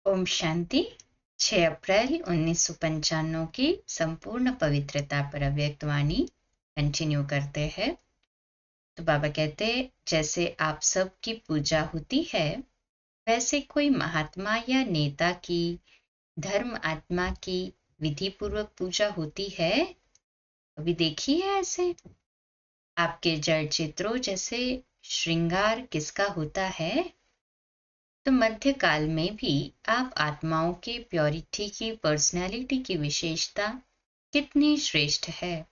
ओम शांति। 6 अप्रैल 1995 की संपूर्ण पवित्रता पर अव्यक्त वाणी कंटिन्यू करते हैं। तो बाबा कहते, जैसे आप सब की पूजा होती है वैसे कोई महात्मा या नेता की, धर्म आत्मा की विधि पूर्वक पूजा होती है। अभी देखी है ऐसे आपके जड़ चित्रों जैसे श्रृंगार किसका होता है। तो मध्य काल में भी आप आत्माओं के प्योरिटी की, पर्सनैलिटी की विशेषता कितनी श्रेष्ठ है।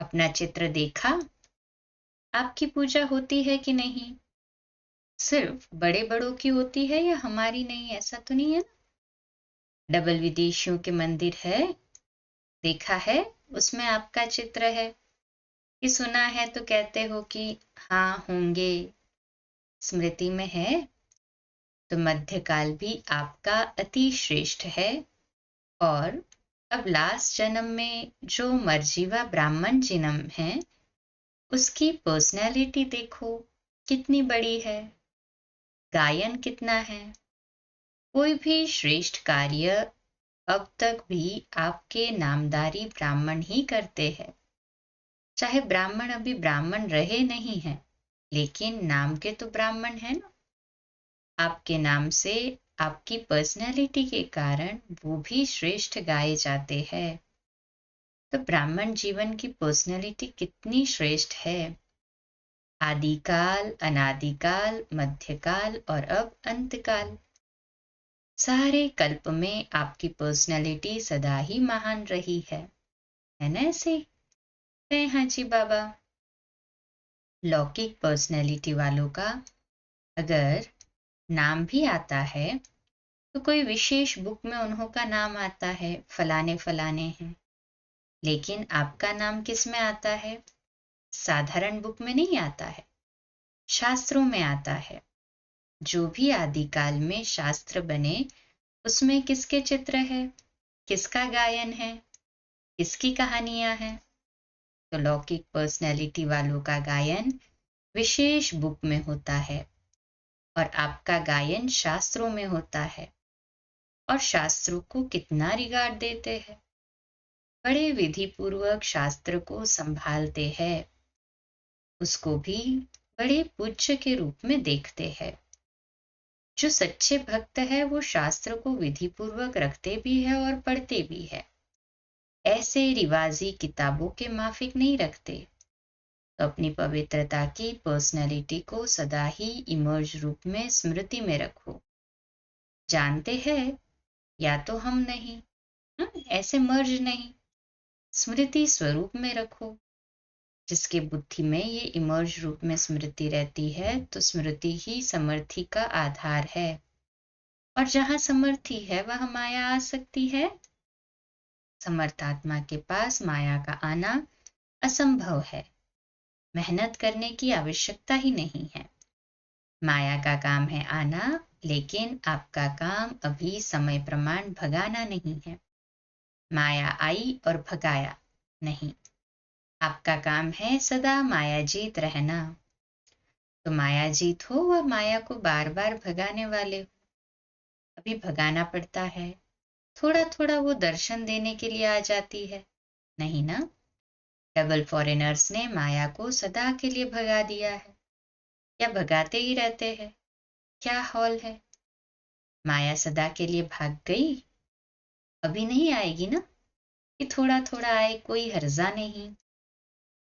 अपना चित्र देखा, आपकी पूजा होती है कि नहीं। सिर्फ बड़े बड़ों की होती है या हमारी नहीं, ऐसा तो नहीं है ना। डबल विदेशियों के मंदिर है, देखा है, उसमें आपका चित्र है कि सुना है तो कहते हो कि हाँ होंगे, स्मृति में है। तो मध्यकाल भी आपका अति श्रेष्ठ है। और अब लास्ट जन्म में जो मर्जीवा ब्राह्मण जन्म है उसकी पर्सनैलिटी देखो कितनी बड़ी है, गायन कितना है। कोई भी श्रेष्ठ कार्य अब तक भी आपके नामधारी ब्राह्मण ही करते हैं। चाहे ब्राह्मण अभी ब्राह्मण रहे नहीं है, लेकिन नाम के तो ब्राह्मण है ना। आपके नाम से, आपकी पर्सनैलिटी के कारण वो भी श्रेष्ठ गाए जाते हैं। तो ब्राह्मण जीवन की पर्सनैलिटी कितनी श्रेष्ठ है। आदिकाल, अनादिकाल, मध्यकाल और अब अंतकाल, सारे कल्प में आपकी पर्सनैलिटी सदा ही महान रही है ना। ऐसे है हाँ जी बाबा। लौकिक पर्सनैलिटी वालों का अगर नाम भी आता है तो कोई विशेष बुक में उन्हों का नाम आता है, फलाने फलाने हैं। लेकिन आपका नाम किस में आता है? साधारण बुक में नहीं आता है, शास्त्रों में आता है। जो भी आदिकाल में शास्त्र बने उसमें किसके चित्र है, किसका गायन है, किसकी कहानियां हैं। तो लौकिक पर्सनैलिटी वालों का गायन विशेष बुक में होता है और आपका गायन शास्त्रों में होता है। और शास्त्रों को कितना रिगार्ड देते हैं, बड़े विधि पूर्वक शास्त्र को संभालते हैं, उसको भी बड़े पूज्य के रूप में देखते हैं। जो सच्चे भक्त है वो शास्त्र को विधि पूर्वक रखते भी है और पढ़ते भी है। ऐसे रिवाजी किताबों के माफिक नहीं रखते। तो अपनी पवित्रता की पर्सनैलिटी को सदा ही इमर्ज रूप में स्मृति में रखो। जानते हैं या तो हम नहीं, ऐसे मर्ज नहीं, स्मृति स्वरूप में रखो। जिसके बुद्धि में ये इमर्ज रूप में स्मृति रहती है तो स्मृति ही समर्थि का आधार है। और जहां समर्थि है वह माया आ सकती है। समर्थात्मा के पास माया का आना असंभव है। मेहनत करने की आवश्यकता ही नहीं है। माया का काम है आना, लेकिन आपका काम अभी समय प्रमाण भगाना नहीं है। माया आई और भगाया नहीं, आपका काम है सदा माया जीत रहना। तो माया जीत हो व माया को बार बार भगाने वाले हो, अभी भगाना पड़ता है। थोड़ा थोड़ा वो दर्शन देने के लिए आ जाती है, नहीं ना। डबल फॉरेनर्स ने माया को सदा के लिए भगा दिया है या भगाते ही रहते हैं। क्या हॉल है, माया सदा के लिए भाग गई, अभी नहीं आएगी ना, कि थोड़ा थोड़ा आए, कोई हर्जा नहीं।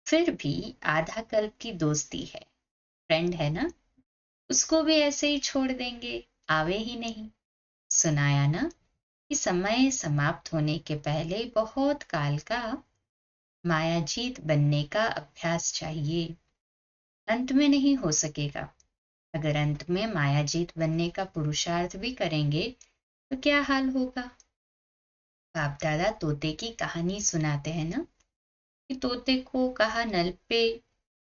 फिर भी आधा कल्प की दोस्ती है, फ्रेंड है ना, उसको भी ऐसे ही छोड़ देंगे, आवे ही नहीं। सुनाया ना कि समय समाप्त होने के पहले बहुत काल का मायाजीत बनने का अभ्यास चाहिए। अंत में नहीं हो सकेगा। अगर अंत में मायाजीत बनने का पुरुषार्थ भी करेंगे तो क्या हाल होगा। बाप दादा तोते की कहानी सुनाते हैं ना, कि तोते को कहा नल पे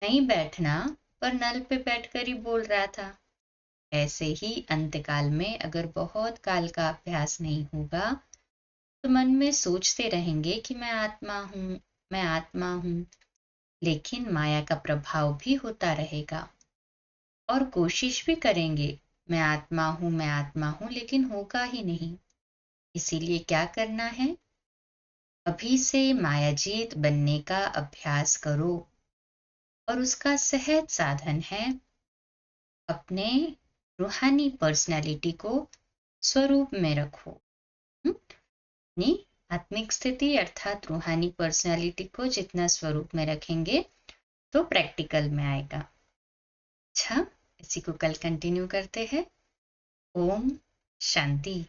नहीं बैठना, पर नल पे बैठकर ही बोल रहा था। ऐसे ही अंतकाल में अगर बहुत काल का अभ्यास नहीं होगा तो मन में सोचते रहेंगे कि मैं आत्मा हूँ, मैं आत्मा हूँ, लेकिन माया का प्रभाव भी होता रहेगा। और कोशिश भी करेंगे मैं आत्मा हूं, मैं आत्मा हूं, लेकिन होगा ही नहीं। इसीलिए क्या करना है? अभी से मायाजीत बनने का अभ्यास करो। और उसका सहज साधन है अपने रूहानी पर्सनालिटी को स्वरूप में रखो। अपनी आत्मिक स्थिति अर्थात रूहानी पर्सनालिटी को जितना स्वरूप में रखेंगे तो प्रैक्टिकल में आएगा। अच्छा, इसी को कल कंटिन्यू करते हैं। ओम शांति।